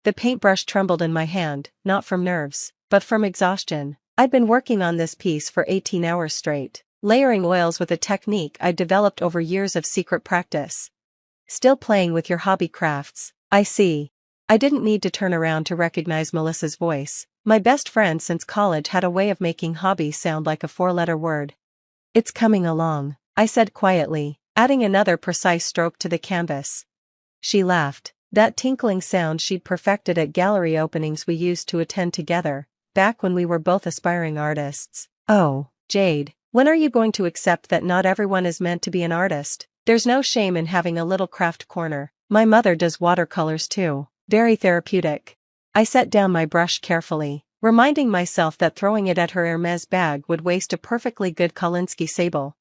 The paintbrush trembled in my hand, not from nerves, but from exhaustion. I'd been working on this piece for 18 hours straight, layering oils with a technique I'd developed over years of secret practice. Still playing with your hobby crafts, I see. I didn't need to turn around to recognize Melissa's voice. My best friend since college had a way of making hobby sound like a four-letter word. It's coming along, I said quietly, adding another precise stroke to the canvas. She laughed, that tinkling sound she'd perfected at gallery openings we used to attend together, back when we were both aspiring artists. Oh, Jade, when are you going to accept that not everyone is meant to be an artist? There's no shame in having a little craft corner. My mother does watercolors too. Very therapeutic. I set down my brush carefully, reminding myself that throwing it at her Hermes bag would waste a perfectly good Kolinsky sable.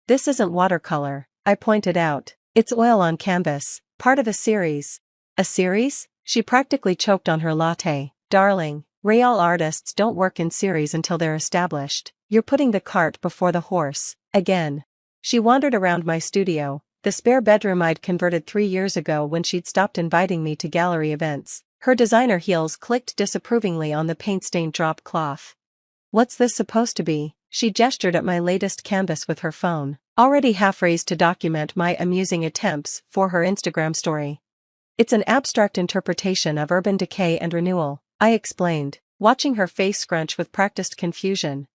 This isn't watercolor, I pointed out. It's oil on canvas, part of a series. A series? She practically choked on her latte. Darling, real artists don't work in series until they're established. You're putting the cart before the horse, again. She wandered around my studio, the spare bedroom I'd converted 3 years ago when she'd stopped inviting me to gallery events. Her designer heels clicked disapprovingly on the paint-stained drop cloth. What's this supposed to be? She gestured at my latest canvas with her phone, already half raised to document my amusing attempts for her Instagram story. It's an abstract interpretation of urban decay and renewal, I explained, watching her face scrunch with practiced confusion.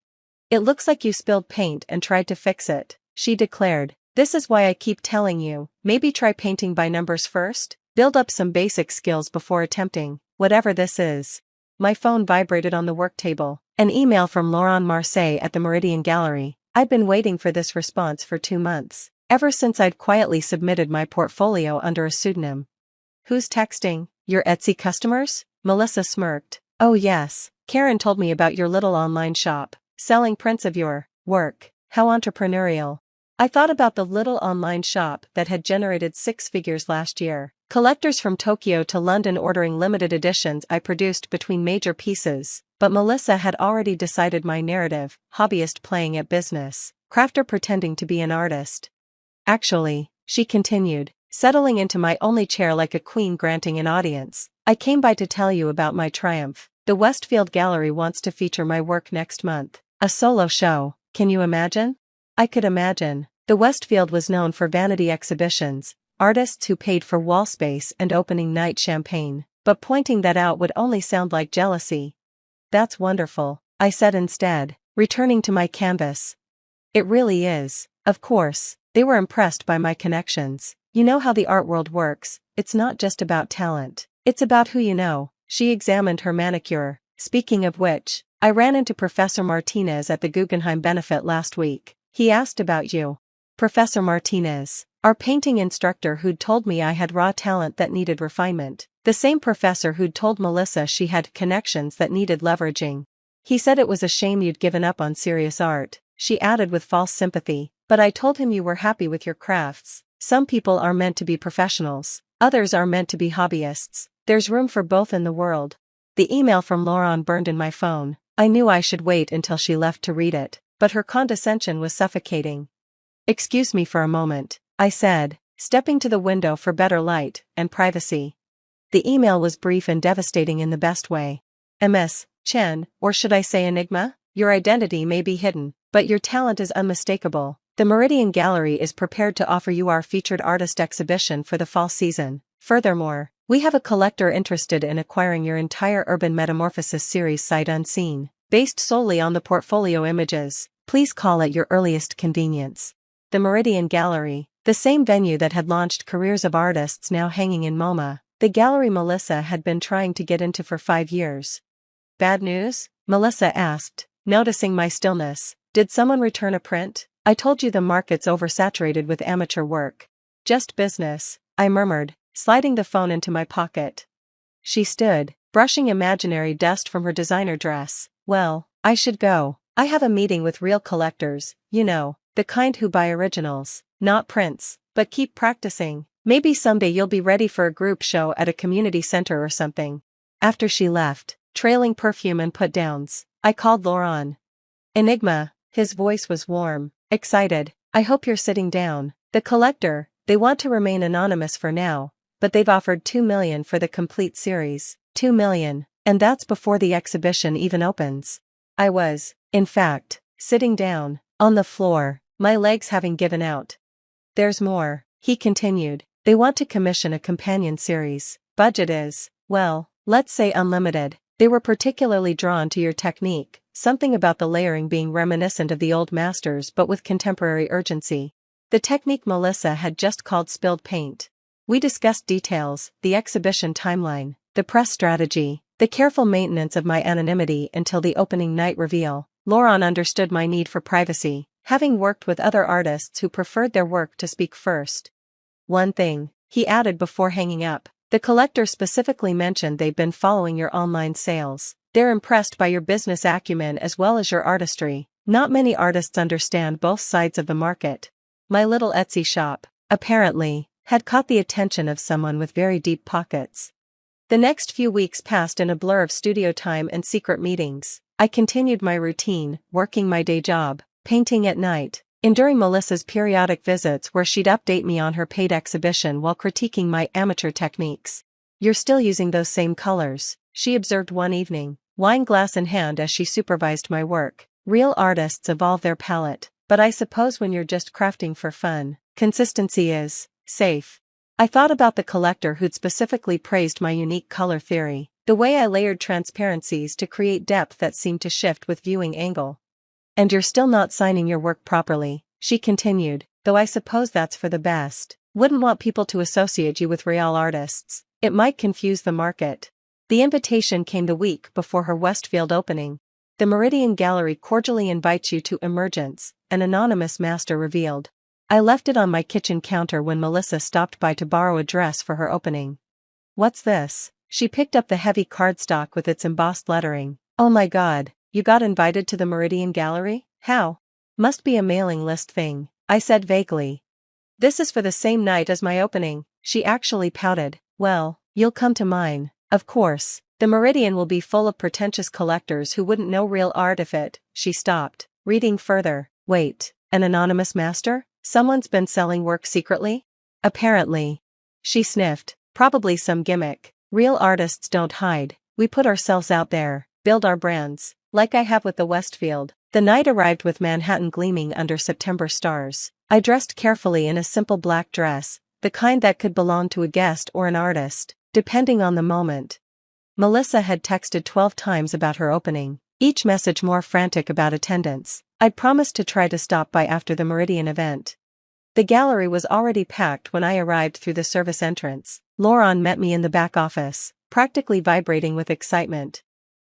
It looks like you spilled paint and tried to fix it, she declared. This is why I keep telling you, maybe try painting by numbers first? Build up some basic skills before attempting, whatever this is. My phone vibrated on the work table, an email from Laurent Marseille at the Meridian Gallery. I'd been waiting for this response for 2 months, ever since I'd quietly submitted my portfolio under a pseudonym. Who's texting? Your Etsy customers? Melissa smirked. Oh yes, Karen told me about your little online shop, selling prints of your work. How entrepreneurial. I thought about the little online shop that had generated 6 figures last year. Collectors from Tokyo to London ordering limited editions I produced between major pieces, but Melissa had already decided my narrative, hobbyist playing at business, crafter pretending to be an artist. Actually, she continued, settling into my only chair like a queen granting an audience, I came by to tell you about my triumph. The Westfield Gallery wants to feature my work next month. A solo show, can you imagine? I could imagine. The Westfield was known for vanity exhibitions, artists who paid for wall space and opening night champagne, but pointing that out would only sound like jealousy. That's wonderful, I said instead, returning to my canvas. It really is. Of course, they were impressed by my connections. You know how the art world works, it's not just about talent, it's about who you know. She examined her manicure. Speaking of which, I ran into Professor Martinez at the Guggenheim benefit last week. He asked about you. Professor Martinez, our painting instructor who'd told me I had raw talent that needed refinement. The same professor who'd told Melissa she had connections that needed leveraging. He said it was a shame you'd given up on serious art, she added with false sympathy, but I told him you were happy with your crafts. Some people are meant to be professionals, others are meant to be hobbyists. There's room for both in the world. The email from Laurent burned in my phone. I knew I should wait until she left to read it, but her condescension was suffocating. Excuse me for a moment, I said, stepping to the window for better light and privacy. The email was brief and devastating in the best way. Ms. Chen, or should I say Enigma? Your identity may be hidden, but your talent is unmistakable. The Meridian Gallery is prepared to offer you our featured artist exhibition for the fall season. Furthermore, we have a collector interested in acquiring your entire Urban Metamorphosis series sight unseen, based solely on the portfolio images. Please call at your earliest convenience. The Meridian Gallery, the same venue that had launched careers of artists now hanging in MoMA, the gallery Melissa had been trying to get into for 5 years. Bad news? Melissa asked, noticing my stillness. Did someone return a print? I told you the market's oversaturated with amateur work. Just business, I murmured, sliding the phone into my pocket. She stood, brushing imaginary dust from her designer dress. Well, I should go. I have a meeting with real collectors, you know, the kind who buy originals, not prints, but keep practicing. Maybe someday you'll be ready for a group show at a community center or something. After she left, trailing perfume and put-downs, I called Laurent. Enigma, his voice was warm, excited. I hope you're sitting down. The collector, they want to remain anonymous for now, but they've offered $2 million for the complete series. 2 million, and that's before the exhibition even opens. I was, in fact, sitting down, on the floor, my legs having given out. There's more, he continued. They want to commission a companion series. Budget is, well, let's say unlimited. They were particularly drawn to your technique, something about the layering being reminiscent of the old masters but with contemporary urgency. The technique Melissa had just called spilled paint. We discussed details, the exhibition timeline, the press strategy, the careful maintenance of my anonymity until the opening night reveal. Laurent understood my need for privacy, having worked with other artists who preferred their work to speak first. One thing, he added before hanging up, the collector specifically mentioned they've been following your online sales. They're impressed by your business acumen as well as your artistry. Not many artists understand both sides of the market. My little Etsy shop, apparently, had caught the attention of someone with very deep pockets. The next few weeks passed in a blur of studio time and secret meetings. I continued my routine, working my day job, painting at night, enduring Melissa's periodic visits where she'd update me on her paid exhibition while critiquing my amateur techniques. You're still using those same colors, she observed one evening, wine glass in hand as she supervised my work. Real artists evolve their palette, but I suppose when you're just crafting for fun, consistency is safe. I thought about the collector who'd specifically praised my unique color theory, the way I layered transparencies to create depth that seemed to shift with viewing angle. And you're still not signing your work properly, she continued, though I suppose that's for the best. Wouldn't want people to associate you with real artists. It might confuse the market. The invitation came the week before her Westfield opening. The Meridian Gallery cordially invites you to Emergence, an anonymous master revealed. I left it on my kitchen counter when Melissa stopped by to borrow a dress for her opening. What's this? She picked up the heavy cardstock with its embossed lettering. Oh my God, you got invited to the Meridian Gallery? How? Must be a mailing list thing, I said vaguely. This is for the same night as my opening, she actually pouted. Well, you'll come to mine, of course. The Meridian will be full of pretentious collectors who wouldn't know real art if it. She stopped, reading further. Wait, an anonymous master? Someone's been selling work secretly? Apparently. She sniffed. Probably some gimmick. Real artists don't hide. We put ourselves out there, build our brands, like I have with the Westfield. The night arrived with Manhattan gleaming under September stars. I dressed carefully in a simple black dress, the kind that could belong to a guest or an artist, depending on the moment. Melissa had texted 12 times about her opening, each message more frantic about attendance. I'd promised to try to stop by after the Meridian event. The gallery was already packed when I arrived through the service entrance. Laurent met me in the back office, practically vibrating with excitement.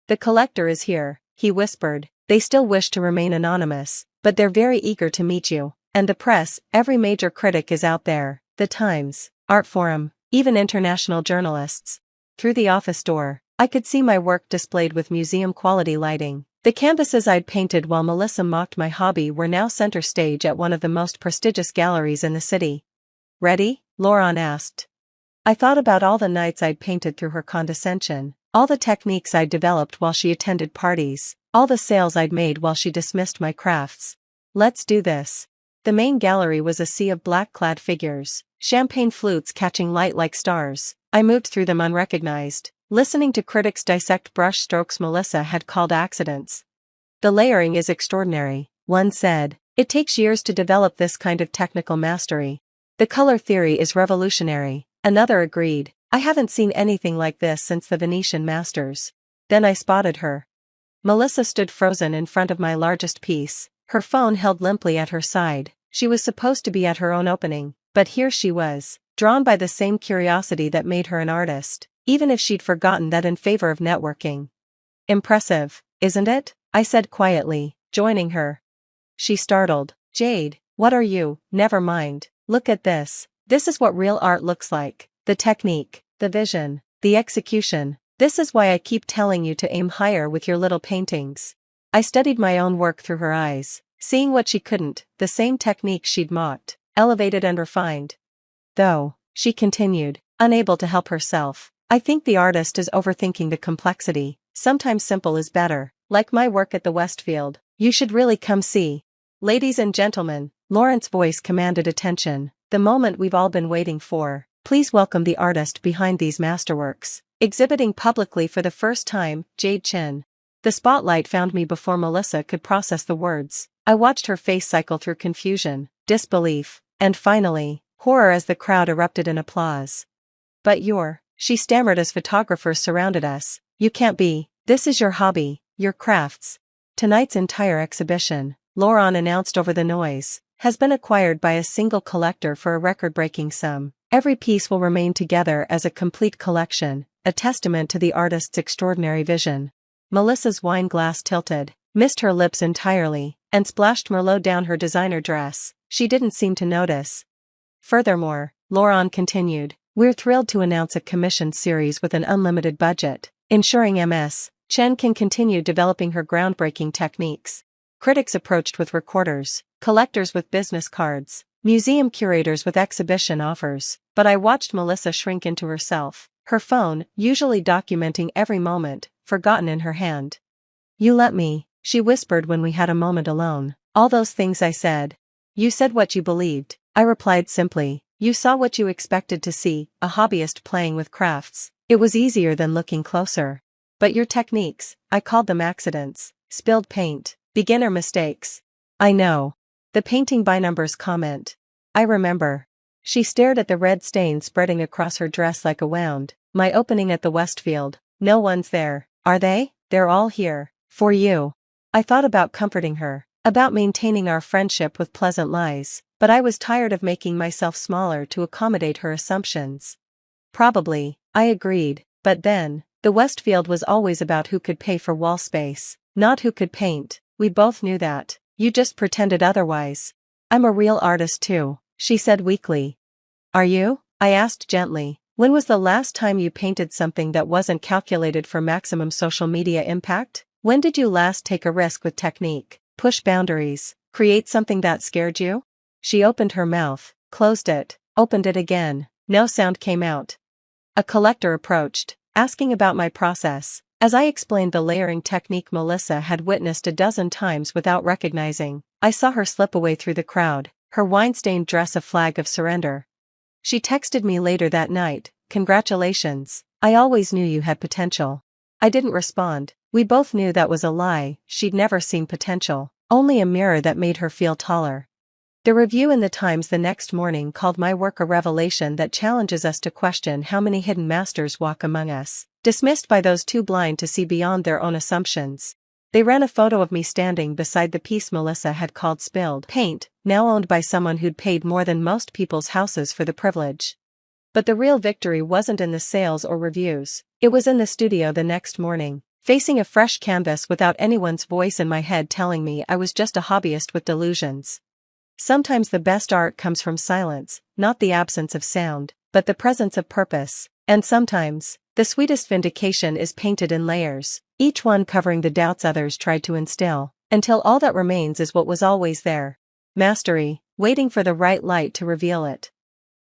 The collector is here, he whispered. They still wish to remain anonymous, but they're very eager to meet you. And the press, every major critic is out there. The Times, Art Forum, even international journalists. Through the office door, I could see my work displayed with museum-quality lighting. The canvases I'd painted while Melissa mocked my hobby were now center stage at one of the most prestigious galleries in the city. Ready? Laurent asked. I thought about all the nights I'd painted through her condescension, all the techniques I'd developed while she attended parties, all the sales I'd made while she dismissed my crafts. Let's do this. The main gallery was a sea of black-clad figures, champagne flutes catching light like stars. I moved through them unrecognized, listening to critics dissect brush strokes Melissa had called accidents. The layering is extraordinary, one said. It takes years to develop this kind of technical mastery. The color theory is revolutionary, another agreed. I haven't seen anything like this since the Venetian masters. Then I spotted her. Melissa stood frozen in front of my largest piece, her phone held limply at her side. She was supposed to be at her own opening, but here she was, drawn by the same curiosity that made her an artist, even if she'd forgotten that in favor of networking. Impressive, isn't it? I said quietly, joining her. She startled. Jade, what are you? Never mind. Look at this. This is what real art looks like. The technique, the vision, the execution. This is why I keep telling you to aim higher with your little paintings. I studied my own work through her eyes, seeing what she couldn't, the same technique she'd mocked, elevated and refined. Though, she continued, unable to help herself, I think the artist is overthinking the complexity. Sometimes simple is better, like my work at the Westfield. You should really come see. Ladies and gentlemen, Laurent's voice commanded attention, the moment we've all been waiting for. Please welcome the artist behind these masterworks. Exhibiting publicly for the first time, Jade Chin. The spotlight found me before Melissa could process the words. I watched her face cycle through confusion, disbelief, and finally, horror as the crowd erupted in applause. But she stammered as photographers surrounded us. You can't be. This is your hobby, your crafts. Tonight's entire exhibition, Lauren announced over the noise, has been acquired by a single collector for a record-breaking sum. Every piece will remain together as a complete collection, a testament to the artist's extraordinary vision. Melissa's wine glass tilted, missed her lips entirely, and splashed Merlot down her designer dress. She didn't seem to notice. Furthermore, Lauren continued, we're thrilled to announce a commissioned series with an unlimited budget, ensuring Ms. Chen can continue developing her groundbreaking techniques. Critics approached with recorders, collectors with business cards, museum curators with exhibition offers, but I watched Melissa shrink into herself, her phone, usually documenting every moment, forgotten in her hand. You let me, she whispered when we had a moment alone. All those things I said. You said what you believed, I replied simply. You saw what you expected to see, a hobbyist playing with crafts. It was easier than looking closer. But your techniques, I called them accidents, spilled paint, beginner mistakes. I know. The painting by numbers comment. I remember. She stared at the red stain spreading across her dress like a wound. My opening at the Westfield. No one's there, are they? They're all here. For you. I thought about comforting her, about maintaining our friendship with pleasant lies, but I was tired of making myself smaller to accommodate her assumptions. Probably, I agreed, but then, the Westfield was always about who could pay for wall space, not who could paint. We both knew that. You just pretended otherwise. I'm a real artist too, she said weakly. Are you? I asked gently. When was the last time you painted something that wasn't calculated for maximum social media impact? When did you last take a risk with technique, push boundaries, create something that scared you? She opened her mouth, closed it, opened it again. No sound came out. A collector approached, asking about my process. As I explained the layering technique Melissa had witnessed a dozen times without recognizing, I saw her slip away through the crowd, her wine-stained dress a flag of surrender. She texted me later that night, congratulations, I always knew you had potential. I didn't respond. We both knew that was a lie. She'd never seen potential, only a mirror that made her feel taller. The review in the Times the next morning called my work a revelation that challenges us to question how many hidden masters walk among us, dismissed by those too blind to see beyond their own assumptions. They ran a photo of me standing beside the piece Melissa had called spilled paint, now owned by someone who'd paid more than most people's houses for the privilege. But the real victory wasn't in the sales or reviews, it was in the studio the next morning, facing a fresh canvas without anyone's voice in my head telling me I was just a hobbyist with delusions. Sometimes the best art comes from silence, not the absence of sound, but the presence of purpose, and sometimes, the sweetest vindication is painted in layers, each one covering the doubts others tried to instill, until all that remains is what was always there. Mastery, waiting for the right light to reveal it.